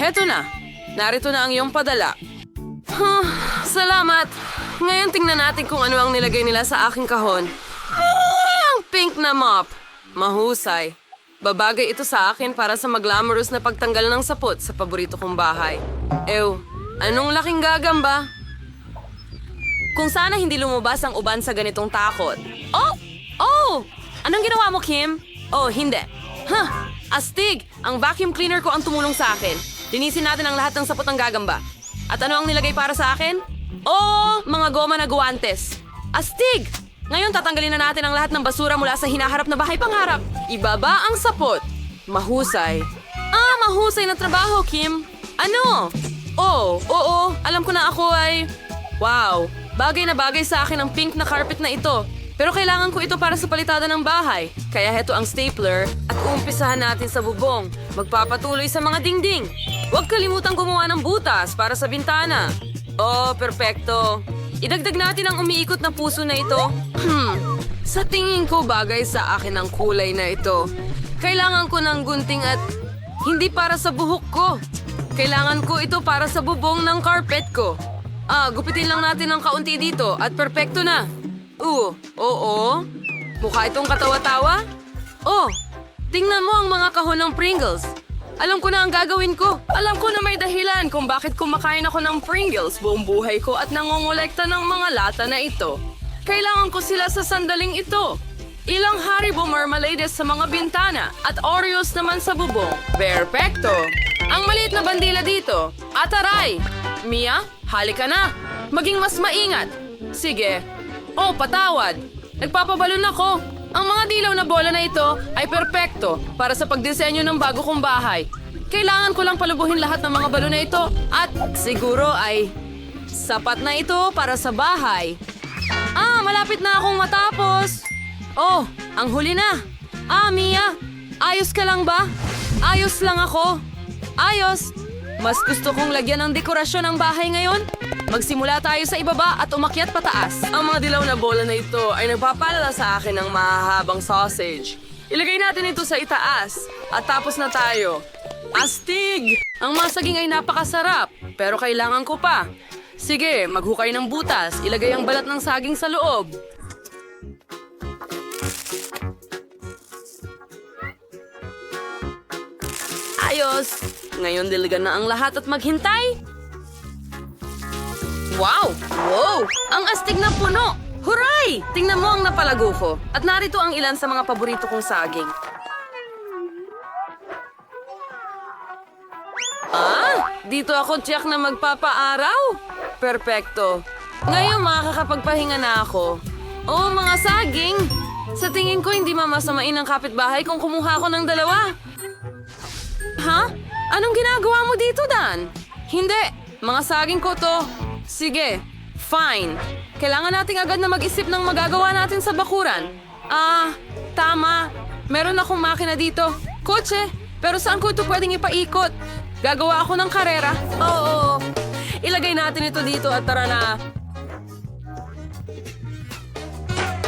Heto na. Narito na ang iyong padala. Salamat. Ngayon tingnan natin kung ano ang nilagay nila sa aking kahon. Ang pink na mop. Mahusay. Babagay ito sa akin para sa maglamorous na pagtanggal ng sapot sa paborito kong bahay. Ew, anong laking gagamba? Kung sana hindi lumabas ang uban sa ganitong takot. Oh! Oh! Anong ginawa mo, Kim? Oh, hindi. Astig! Ang vacuum cleaner ko ang tumulong sa akin. Linisin natin ang lahat ng sapot ng gagamba. At ano ang nilagay para sa akin? Oh, mga goma na guwantes. Astig! Ngayon tatanggalin na natin ang lahat ng basura mula sa hinaharap na bahay pangarap. Ibaba ang sapot. Mahusay. Mahusay na trabaho, Kim. Ano? Oh, oo. Alam ko na ako ay... Wow, bagay na bagay sa akin ang pink na carpet na ito. Pero kailangan ko ito para sa palitada ng bahay. Kaya heto ang stapler at uumpisahan natin sa bubong. Magpapatuloy sa mga dingding. Huwag kalimutang gumawa ng butas para sa bintana. Oh, perpekto. Idagdag natin ang umiikot na puso na ito. Sa tingin ko bagay sa akin ang kulay na ito. Kailangan ko ng gunting at hindi para sa buhok ko. Kailangan ko ito para sa bubong ng carpet ko. Gupitin lang natin ng kaunti dito at perpekto na. Oo. Mukha itong katawa-tawa? Oh, tingnan mo ang mga kahon ng Pringles. Alam ko na ang gagawin ko. Alam ko na may dahilan kung bakit kumakain ako ng Pringles buong buhay ko at nangongolekta ng mga lata na ito. Kailangan ko sila sa sandaling ito. Ilang Haribo marmalades sa mga bintana at Oreos naman sa bubong. Perfecto! Ang maliit na bandila dito. Ataray! Mia, halika na. Maging mas maingat. Sige. Oh, patawad. Nagpapabalon ako. Ang mga dilaw na bola na ito ay perpekto para sa pagdisenyo ng bago kong bahay. Kailangan ko lang palubuhin lahat ng mga balon na ito at siguro ay sapat na ito para sa bahay. Malapit na akong matapos. Oh, ang huli na. Mia, ayos ka lang ba? Ayos lang ako. Ayos. Mas gusto kong lagyan ng dekorasyon ang bahay ngayon. Magsimula tayo sa ibaba at umakyat pataas. Ang mga dilaw na bola na ito ay nagpapalala sa akin ng mahahabang sausage. Ilagay natin ito sa itaas at tapos na tayo. Astig! Ang mga saging ay napakasarap, pero kailangan ko pa. Sige, maghukay ng butas. Ilagay ang balat ng saging sa loob. Ayos! Ngayon diligan na ang lahat at maghintay. Wow! Wow! Ang astig na puno! Huray! Tingnan mo ang napalago ko. At narito ang ilan sa mga paborito kong saging. Dito ako tiyak na magpapaaraw. Perfecto. Ngayon makakapagpahinga na ako. Oh, mga saging! Sa tingin ko hindi mamasamain ang kapitbahay kung kumuha ako ng dalawa. Anong ginagawa mo dito, Dan? Hindi. Mga saging ko to. Sige, fine. Kailangan nating agad na mag-isip ng magagawa natin sa bakuran. Tama. Meron akong makina dito. Kotse. Pero saan ko ito pwedeng ipaikot? Gagawa ako ng karera. Oo. Ilagay natin ito dito at tara na.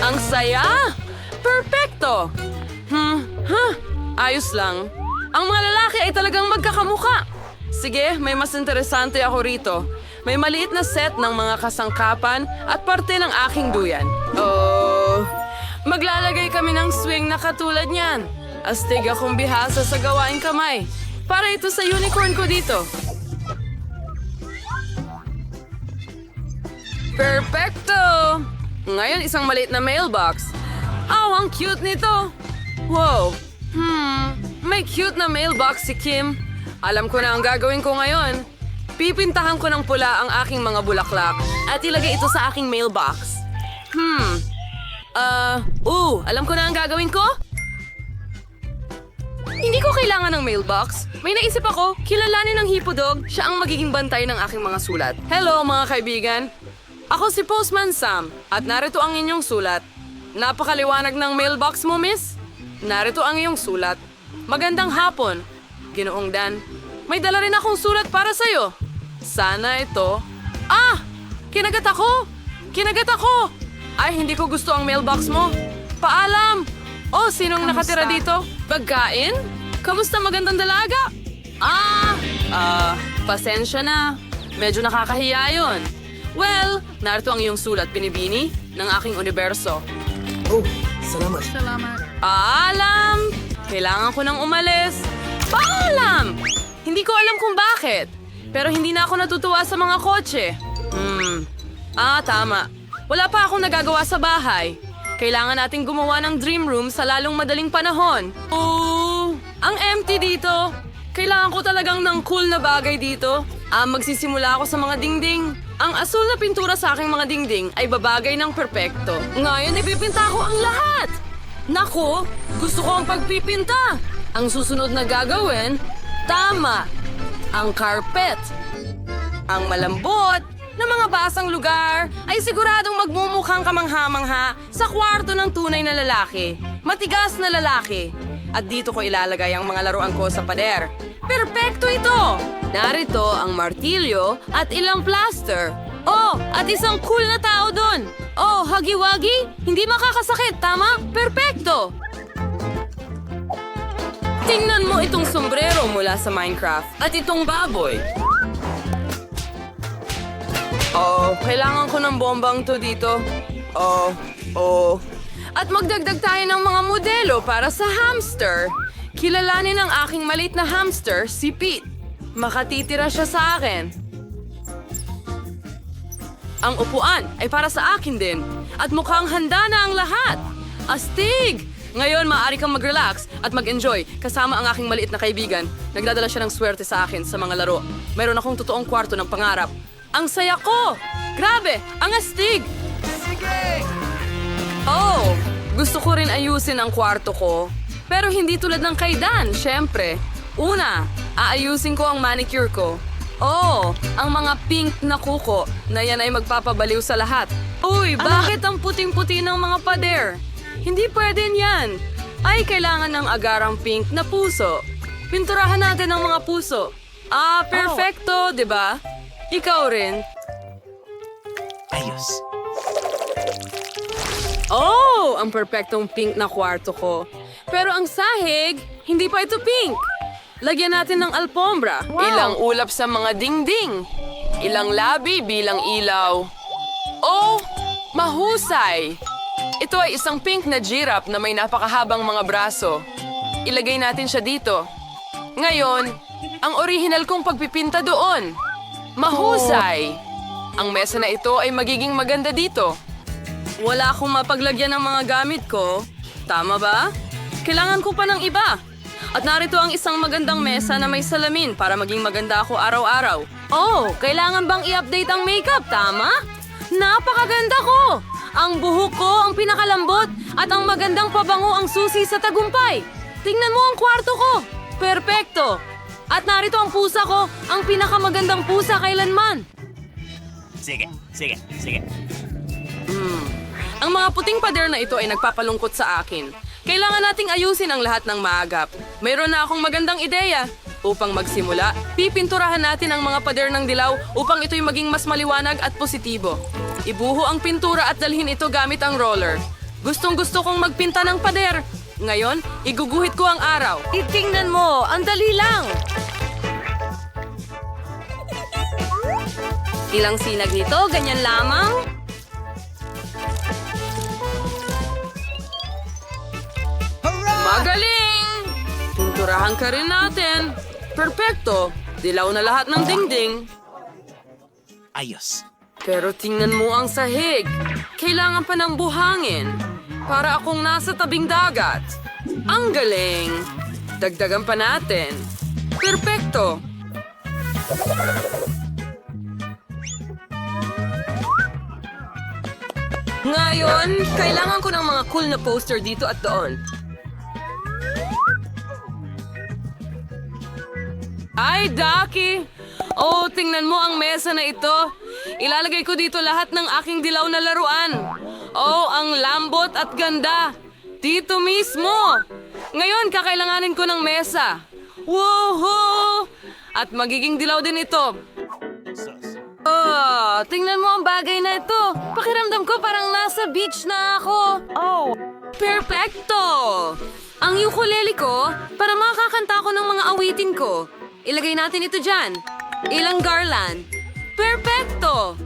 Ang saya! Perfecto! Ayos lang. Ang mga lalaki ay talagang magkakamukha. Sige, may mas interesante ako rito. May maliit na set ng mga kasangkapan at parte ng aking duyan. Oh, maglalagay kami ng swing na katulad niyan. Astig akong bihasa sa gawaing kamay. Para ito sa unicorn ko dito. Perfecto! Ngayon isang maliit na mailbox. Ang cute nito. Wow. May cute na mailbox si Kim. Alam ko na ang gagawin ko ngayon. Pipintahan ko ng pula ang aking mga bulaklak at ilagay ito sa aking mailbox. Alam ko na ang gagawin ko. Hindi ko kailangan ng mailbox. May naisip ako, kilalanin ng hipodog, siya ang magiging bantay ng aking mga sulat. Hello mga kaibigan. Ako si Postman Sam at narito ang inyong sulat. Napakaliwanag ng mailbox mo, miss. Narito ang iyong sulat. Magandang hapon, Ginoong Dan. May dala rin akong sulat para sa'yo. Sana ito... Kinagat ako! Kinagat ako! Ay, hindi ko gusto ang mailbox mo. Paalam! Oh, sinong nakatira dito? Pagkain? Kamusta magandang dalaga? Pasensya na. Medyo nakakahiya yun. Well, narito ang iyong sulat, Binibini, ng aking universo. Oh, salamat. Paalam! Kailangan ko nang umalis. Paalam! Hindi ko alam kung bakit. Pero hindi na ako natutuwa sa mga kotse. Tama. Wala pa akong nagagawa sa bahay. Kailangan nating gumawa ng dream room sa lalong madaling panahon. Ang empty dito. Kailangan ko talagang ng cool na bagay dito. Magsisimula ako sa mga dingding. Ang asul na pintura sa aking mga dingding ay babagay ng perpekto. Ngayon, ipipinta ko ang lahat. Naku, gusto ko ang pagpipinta. Ang susunod na gagawin, tama, ang carpet. Ang malambot na mga basang lugar ay siguradong magmumukhang kamangha-mangha sa kwarto ng tunay na lalaki. Matigas na lalaki. At dito ko ilalagay ang mga laruan ko sa pader. Perpekto ito! Narito ang martilyo at ilang plaster. Oh, at isang cool na tao dun. Oh, hagi-wagi? Hindi makakasakit, tama? Perpekto! Tingnan mo itong sombrero mula sa Minecraft at itong baboy. Oh, kailangan ko ng bombang to dito. Oh. At magdagdag tayo ng mga modelo para sa hamster. Kilalanin ang aking maliit na hamster, si Pete. Makatitira siya sa akin. Ang upuan ay para sa akin din. At mukhang handa na ang lahat. Astig! Ngayon, maaari kang mag-relax at mag-enjoy kasama ang aking maliit na kaibigan. Nagdadala siya ng swerte sa akin sa mga laro. Mayroon akong totoong kwarto ng pangarap. Ang saya ko! Grabe! Ang astig! Sige! Oh, gusto ko rin ayusin ang kwarto ko. Pero hindi tulad ng kay Dan, syempre. Una, aayusin ko ang manicure ko. Oh, ang mga pink na kuko na yan ay magpapabaliw sa lahat. Uy, bakit ang puting-puti ng mga pader? Hindi pwede yan. Ay, kailangan ng agarang pink na puso. Pinturahan natin ang mga puso. Perfecto, di ba? Ikaw rin. Ayos. Oh, ang perpektong pink na kwarto ko. Pero ang sahig, hindi pa ito pink. Lagyan natin ng alpombra. Ilang ulap sa mga dingding. Ilang labi bilang ilaw. Oh, mahusay! Ito ay isang pink na giraffe na may napakahabang mga braso. Ilagay natin siya dito. Ngayon, ang orihinal kong pagpipinta doon. Mahusay! Ang mesa na ito ay magiging maganda dito. Wala akong mapaglagyan ng mga gamit ko. Tama ba? Kailangan ko pa ng iba. At narito ang isang magandang mesa na may salamin para maging maganda ako araw-araw. Oh, kailangan bang i-update ang makeup, tama? Napakaganda ko! Ang buhok ko ang pinakalambot at ang magandang pabango ang susi sa tagumpay. Tingnan mo ang kwarto ko. Perpekto. At narito ang pusa ko, ang pinakamagandang pusa kailanman. Sige. Ang mga puting pader na ito ay nagpapalungkot sa akin. Kailangan nating ayusin ang lahat ng maagap. Mayroon na akong magandang ideya. Upang magsimula, pipinturahan natin ang mga pader ng dilaw upang ito'y maging mas maliwanag at positibo. Ibuho ang pintura at dalhin ito gamit ang roller. Gustong-gusto kong magpinta ng pader. Ngayon, iguguhit ko ang araw. Itingnan mo, ang dali lang. Ilang sinag nito, ganyan lamang. Magaling! Pinturahan ka rin natin. Perpekto. Dilaw na lahat ng dingding. Ayos. Pero tingnan mo ang sahig. Kailangan pa ng buhangin. Para akong nasa tabing dagat. Ang galing. Dagdagan pa natin. Perpekto. Ngayon, kailangan ko ng mga cool na poster dito at doon. Ay, Ducky! Oh, tingnan mo ang mesa na ito. Ilalagay ko dito lahat ng aking dilaw na laruan. Oh, ang lambot at ganda. Dito mismo. Ngayon, kakailanganin ko ng mesa. Woohoo! At magiging dilaw din ito. Oh, tingnan mo ang bagay na ito. Pakiramdam ko parang nasa beach na ako. Oh, perfecto! Ang ukulele ko, para makakanta ko ng mga awitin ko. Ilagay natin ito dyan. Ilang garland. Perfecto!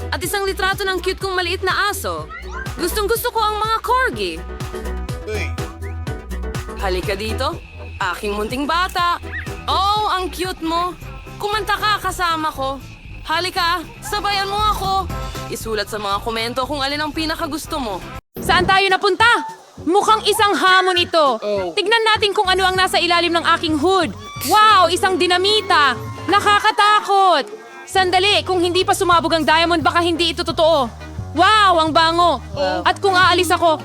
At isang litrato ng cute kong maliit na aso. Gustong gusto ko ang mga corgi. Halika dito, aking munting bata. Oh, ang cute mo. Kumanta ka kasama ko. Halika, sabayan mo ako. Isulat sa mga komento kung alin ang pinakagusto mo. Saan tayo napunta? Mukhang isang hamon ito. Tignan natin kung ano ang nasa ilalim ng aking hood. Wow, isang dinamita. Nakakatakot. Sandali, kung hindi pa sumabog ang diamond, baka hindi ito totoo. Wow, ang bango. At kung aalis ako,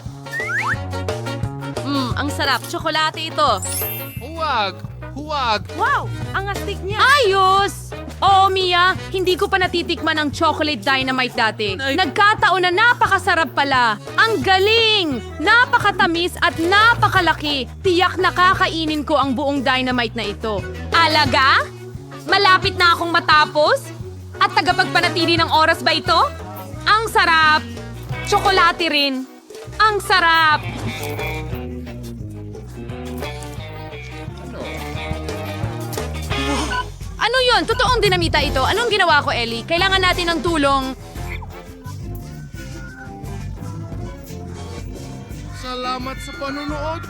Ang sarap. Tsokolate ito. Huwag! Huwag! Wow, ang astig niya. ayos! Oo, Mia, hindi ko pa natitikman ang chocolate dynamite dati. Nagkataon na napakasarap pala. Ang galing! Napakatamis at napakalaki. Tiyak na kakainin ko ang buong dynamite na ito. Alaga? Malapit na akong matapos? At tagapagpanatili ng oras ba ito? Ang sarap! Tsokolate rin. Ang sarap! Ano yun? Totoong dinamita ito. Anong ginawa ko, Ellie? Kailangan natin ng tulong. Salamat sa panunood!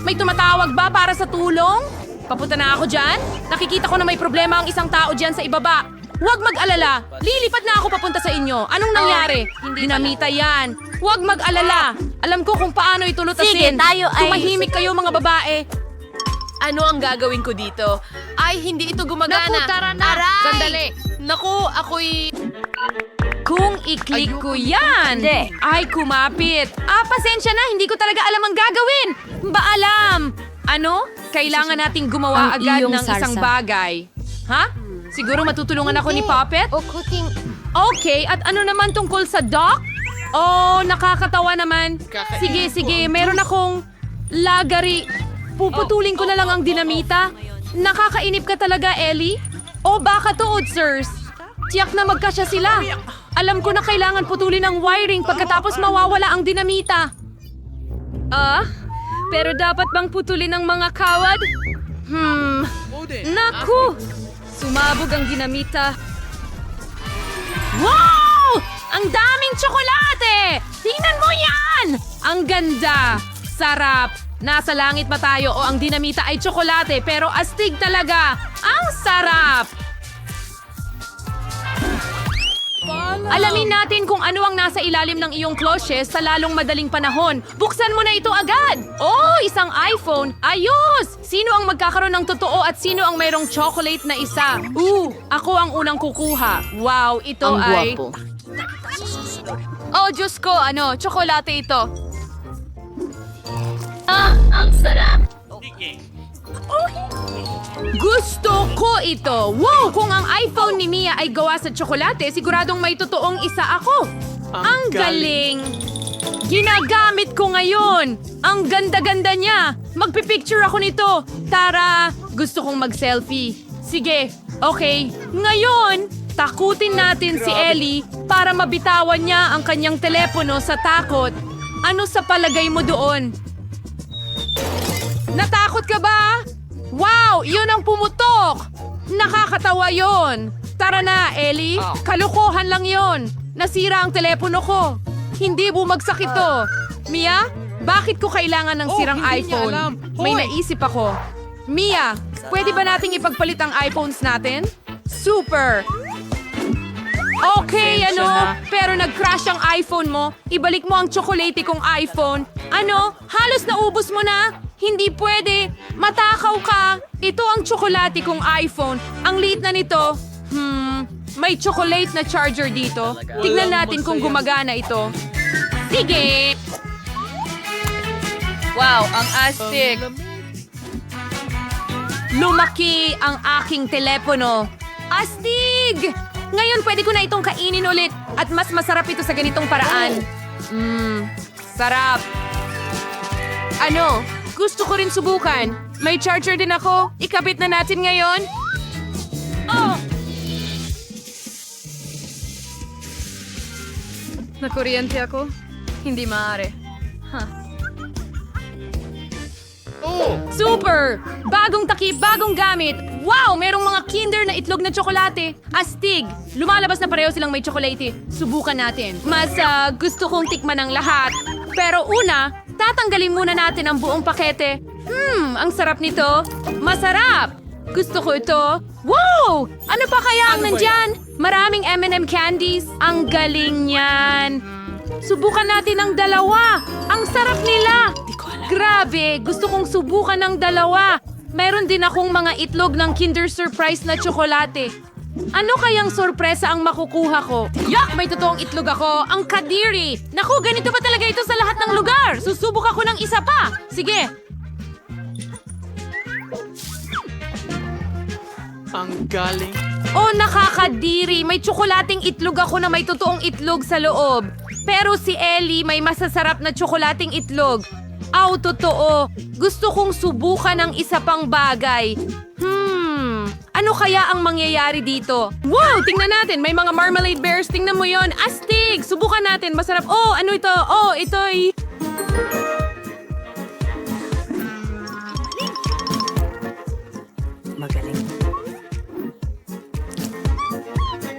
May tumatawag ba para sa tulong? Papunta na ako dyan? Nakikita ko na may problema ang isang tao dyan sa ibaba. Huwag mag-alala. Lilipad na ako papunta sa inyo. Anong nangyari? Dinamita yan. Huwag mag-alala. Alam ko kung paano ito lutasin. Sige, tayo ay- Tumahimik kayo mga babae. Ano ang gagawin ko dito? Ay, hindi ito gumagana. Naku, tara na. Aray! Sandali. Naku, ako'y... Kung i-click ko yan, Hindi. ay kumapit. Pasensya na, hindi ko talaga alam ang gagawin. Baalam. Ano? Kailangan nating gumawa Ang agad iyong ng isang sarsa. bagay. Ha? Siguro matutulungan ako ni Puppet? O cooking. Okay, at ano naman tungkol sa dock? Oh, nakakatawa naman. Sige, sige, meron akong lagari. Puputulin ko na lang ang dinamita. Nakakainip ka talaga, Ellie. O baka tuod, sirs. Tiyak na magkasya sila. Alam ko na kailangan putulin ang wiring pagkatapos mawawala ang dinamita. Pero dapat bang putulin ng mga kawad? Naku! Sumabog ang dinamita. Wow! Ang daming tsokolate! Tingnan mo yan! Ang ganda! Sarap! Nasa langit ba tayo o ang dinamita ay tsokolate pero astig talaga! Ang sarap! Alamin natin kung ano ang nasa ilalim ng iyong klosye sa lalong madaling panahon. Buksan mo na ito agad! Oh, isang iPhone! Ayos! Sino ang magkakaroon ng totoo at sino ang mayroong chocolate na isa? Ako ang unang kukuha. Wow, ito Ang ay... gwapo. Oh, Diyos ko, ano, tsokolate ito. Gusto ko ito! Wow! Kung ang iPhone ni Mia ay gawa sa tsokolate, siguradong may totoong isa ako. Ang galing! Ginagamit ko ngayon! Ang ganda-ganda niya! Magpipicture ako nito! Tara! Gusto kong mag-selfie. Sige, okay. Ngayon, takutin natin si Ellie para mabitawan niya ang kanyang telepono sa takot. Ano sa palagay mo doon? Natakot ka ba? Wow! Yun ang pumutok! Nakakatawa yon. Tara na, Ellie. Kalokohan lang yon. Nasira ang telepono ko. Hindi bumagsak ito. Mia, bakit ko kailangan ng sirang hindi niya iPhone? alam. May Hoy! naisip ako. Mia, pwede ba nating ipagpalit ang iPhones natin? Super! Okay, Pasensya ano? na. Pero nag-crash ang iPhone mo. Ibalik mo ang tsokolate kong iPhone. Ano? Halos naubos mo na? Hindi pwede. Matakaw ka. Ito ang tsokolate kong iPhone. Ang liit na nito. May chocolate na charger dito. Tignan natin kung gumagana ito. Sige! Wow, ang astig. Lumaki ang aking telepono. Astig! Ngayon pwede ko na itong kainin ulit at mas masarap ito sa ganitong paraan. Sarap. Ano? Gusto ko rin subukan. May charger din ako. Ikabit na natin ngayon. Oh! Nakuryente ako? Hindi maaari. ito! Super! Bagong takip, bagong gamit. Wow! Merong mga Kinder na itlog na tsokolate. Astig! Lumalabas na pareho silang may tsokolate. Subukan natin. Mas gusto kong tikman ang lahat. Pero una, tatanggalin muna natin ang buong pakete. Ang sarap nito. Masarap! Gusto ko ito. Wow! Ano pa kaya ang nandyan? Maraming M&M candies. Ang galing niyan. Subukan natin ang dalawa. Ang sarap nila. Grabe, gusto kong subukan ng dalawa. Meron din akong mga itlog ng Kinder Surprise na tsokolate. Ano kayang sorpresa ang makukuha ko? Yak! May totoong itlog ako. Ang kadiri. Naku, ganito ba talaga ito sa lahat ng lugar? Susubok ako ng isa pa. Sige. Ang galing. Oh, nakakadiri. May tsokolating itlog ako na may totoong itlog sa loob. Pero si Ellie may masasarap na tsokolating itlog. Aw, totoo. Gusto kong subukan ng isa pang bagay. Ano kaya ang mangyayari dito? Wow, tingnan natin. May mga marmalade bears. Tingnan mo yon. Astig! Subukan natin. Masarap. Oh, ano ito? Oh, ito'y...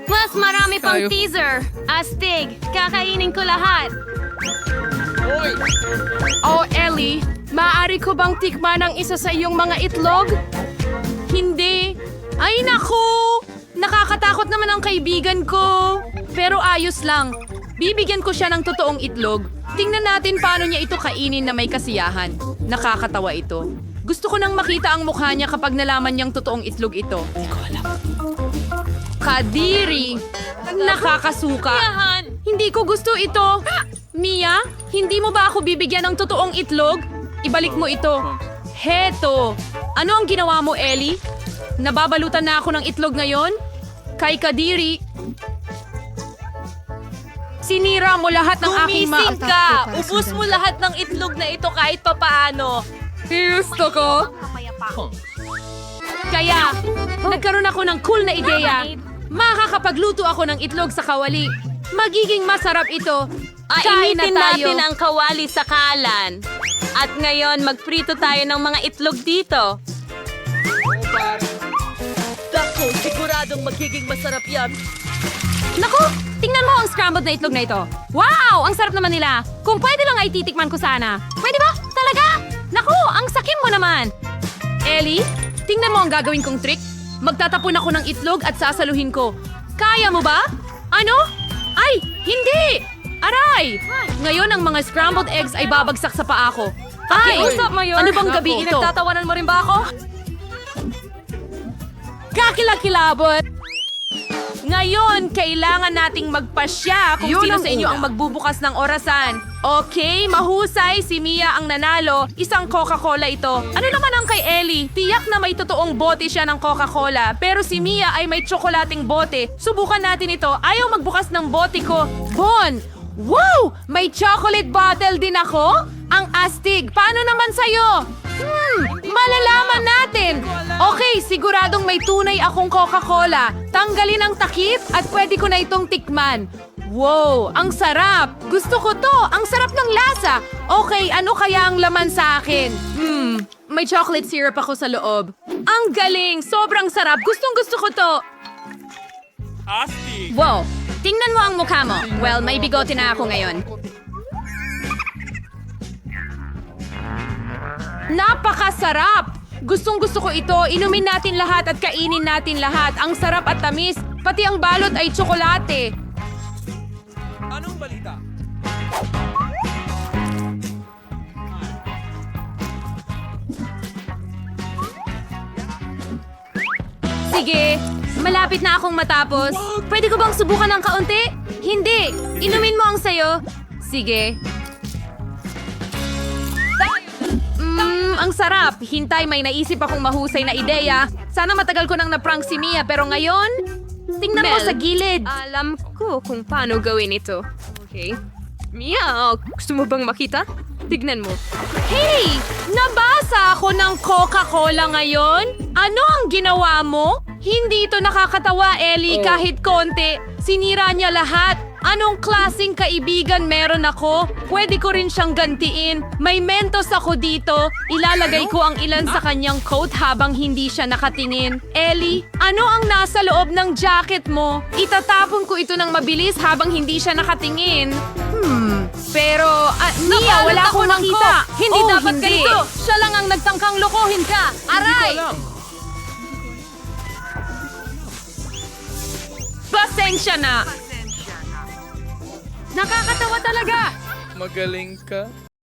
Mas marami pang Tayo. teaser. Astig, kakainin ko lahat. Oh, Ellie, maaari ko bang tikman ang isa sa iyong mga itlog? Hindi. Ay, naku! Nakakatakot naman ang kaibigan ko. Pero ayos lang. Bibigyan ko siya ng totoong itlog. Tingnan natin paano niya ito kainin na may kasiyahan. Nakakatawa ito. Gusto ko nang makita ang mukha niya kapag nalaman niyang totoong itlog ito. Kadiri! Nakakasuka. Hindi ko gusto ito. Mia, hindi mo ba ako bibigyan ng totoong itlog? Ibalik mo ito. Heto. Ano ang ginawa mo, Ellie? Nababalutan na ako ng itlog ngayon? Kay Kadiri. Sinira mo lahat ng aking Gumising ka! Ubus mo lahat ng itlog na ito kahit papaano. Gusto ko. Kaya, nagkaroon ako ng cool na ideya. Makakapagluto ako ng itlog sa kawali. Magiging masarap ito. Kain na Initin tayo. natin ang kawali sa kalan. At ngayon, magprito tayo ng mga itlog dito. Dako, siguradong magiging masarap yan. Naku, tingnan mo ang scrambled na itlog na ito. Wow, ang sarap naman nila. Kung pwede lang ay titikman ko sana. Pwede ba? Talaga? Naku, ang sakim mo naman. Ellie, tingnan mo ang gagawin kong trick. Magtatapon ako ng itlog at sasaluhin ko. Kaya mo ba? Ano? Ay, hindi! Aray! Ngayon ang mga scrambled eggs ay babagsak sa paa ko. Ay! Pakiusap mo yun. Ano bang gabi Naku, ito? Pinagtatawanan mo rin ba ako? Kakilakilabot! Ngayon, kailangan nating magpasya kung Yun sino ang sa inyo una. ang magbubukas ng orasan. Okay, mahusay, si Mia ang nanalo. Isang Coca-Cola ito. Ano naman ang kay Ellie? Tiyak na may totoong bote siya ng Coca-Cola. Pero si Mia ay may tsokolating bote. Subukan natin ito. Ayaw magbukas ng bote ko. Bon! Wow! May chocolate bottle din ako? Ang astig! Paano naman sa'yo? Malalaman natin! Okay, siguradong may tunay akong Coca-Cola. Tanggalin ang takip at pwede ko na itong tikman. Wow, ang sarap! Gusto ko to! Ang sarap ng lasa! Okay, ano kaya ang laman sa akin? May chocolate syrup ako sa loob. Ang galing! Sobrang sarap! Gustong-gusto ko to! Wow! Tingnan mo ang mukha mo. Well, may bigote na ako ngayon. Napakasarap! Gustong-gusto ko ito. Inumin natin lahat at kainin natin lahat. Ang sarap at tamis. Pati ang balot ay tsokolate. Anong balita? Sige, malapit na akong matapos. Pwede ko bang subukan ng kaunti? Hindi. Inumin mo ang sayo. Sige. Ang sarap. Hintay, may naisip akong mahusay na ideya. Sana matagal ko nang na-prank si Mia, pero ngayon, tingnan mo Mel, sa gilid. Alam ko kung paano gawin ito. Okay. Mia, gusto mo bang makita? Tignan mo. Hey! Nabasa ako ng Coca-Cola ngayon? Ano ang ginawa mo? Hindi ito nakakatawa, Ellie, kahit konti. Sinira niya lahat. Anong klaseng kaibigan meron ako? Pwede ko rin siyang gantiin. May Mentos ako dito. Ilalagay ko ang ilan sa kanyang coat habang hindi siya nakatingin. Ellie, ano ang nasa loob ng jacket mo? Itatapon ko ito ng mabilis habang hindi siya nakatingin. Pero, Mia, wala akong nakita. Hindi Oh, dapat ganito. Siya lang ang nagtangkang lokohin ka. Aray! Pasensya na. Nakakatawa talaga. Magaling ka.